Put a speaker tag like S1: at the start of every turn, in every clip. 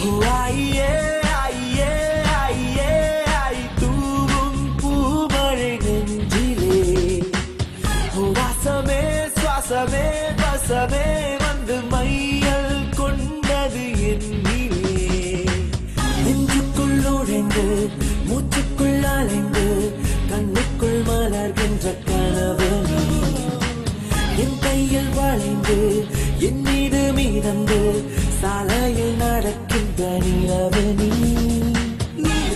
S1: ஐயே ஐயே ஐயே ஐ தூவும் பூமழை நெஞ்சிலே வாசமே சுவாசமே வசமே வந்து மையல் கொண்டது என்னிலே நெஞ்சுக்குள் நுழைந்து மூச்சுக்குள் அலைந்து கண்ணுக்குள் மலர்கின்ற கனவு என் கையில் வளைந்து என் மீது மீதந்து சாலையில் நடக்கின்ற நிலவு நீ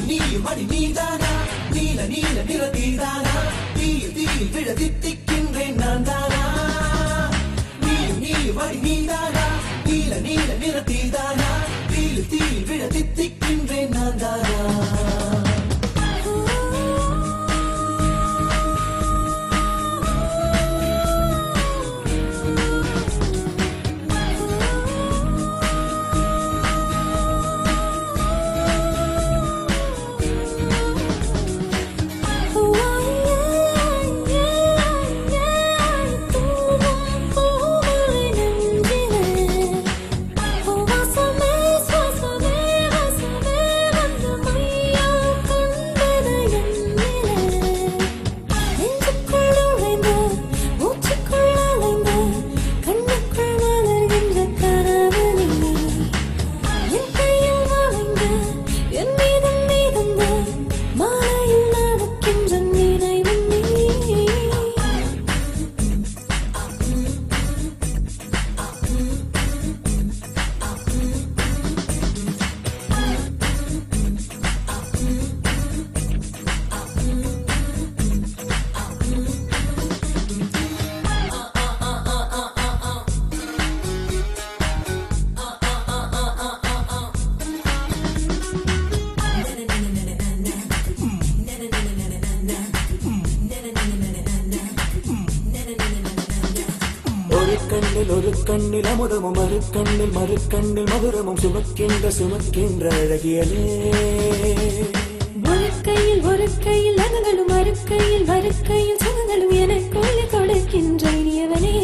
S1: நீ மணி நீதானா நீல நீல நிறத்தீதானா தீயில் தீயில் விழ தித்திக்கின்றேன் நான் தானா நீ மணி நீதானா நீல நீல நிறத்தீதானா தீயில் தீயில் விழ தித்திக்கின்றேன் நான் தானா ஒரு கண்ணில் அமுதமும் மறுக்கண்ணில் மறுக்கண்ணில் மதுரமும் சுமக்கின்ற அழகியலே
S2: ஒரு கையில் அகங்களும் மறுக்கையில் சுகங்களும் எனக்குள்ள கொடுக்கின்ற இனியவனே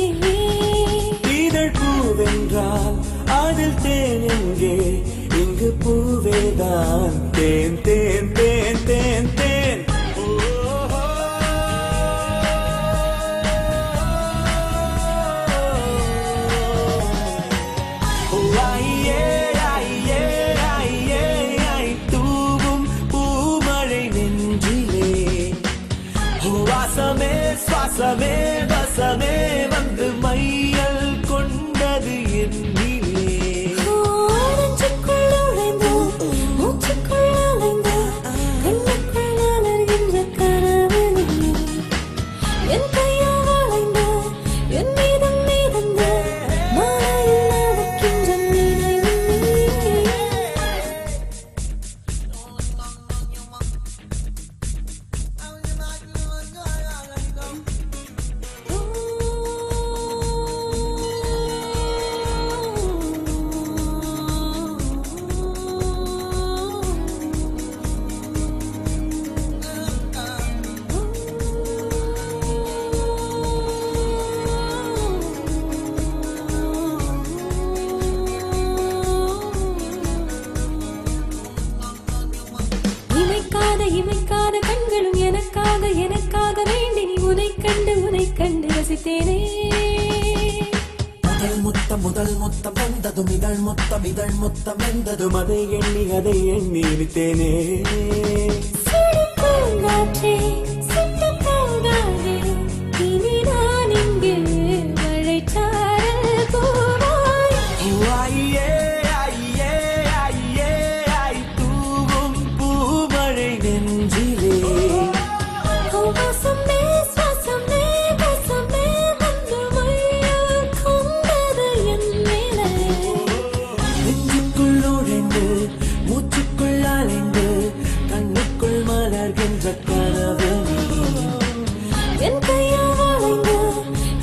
S1: இதழ் பூவென்றால் அதில் தேன் எங்கே இங்கு பூவேதான் தேன் தேன் தேன் தேன் தேன் சுவாசமே வசமே வந்து மையல் கொண்டது என்னிலே
S2: நெஞ்சுக்குள் நுழைந்து மூச்சுக்குள் அலைந்து கண்ணுக்குள் மலர்கின்ற கனவு நீ என் கையால் வளைந்து என் மீதம் மீதந்து மாலையில் நடக்கின்ற நினைவு இமைக்காத கண்களும் எனக்காக வேண்டி நீ உனை கண்டு ரசித்தேனே
S1: முதல் முத்தம் வந்ததும் இதழ் முத்தம் வந்ததும் அதை எண்ணி இனித்தேனே
S2: பூங்காற்றே சுட்டு போகாதே இனி நான் இங்கு மழைச்சாரல் போவாய்
S1: ஐயே ஐயே ஐயே ஐ தூவும் பூமழை நெஞ்சிலே
S2: வாசமே சுவாசமே வசமே வந்து மையல் கொண்டது என் மேலே
S1: நெஞ்சுக்குள் நுழைந்து மூச்சுக்குள் அலைந்து கண்ணுக்குள் மலர்கின்ற கனவு
S2: என் கையால் வளைந்து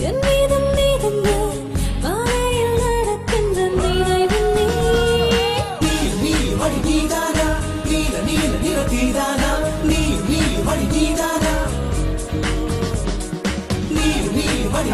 S2: என் மீதம் மீதந்து மாலையில் நடக்கின்ற நினைவு
S1: நீ மணி நீதானா நீல நீல நிறத்தீதானா நீ மணி நீதானா நீ மணி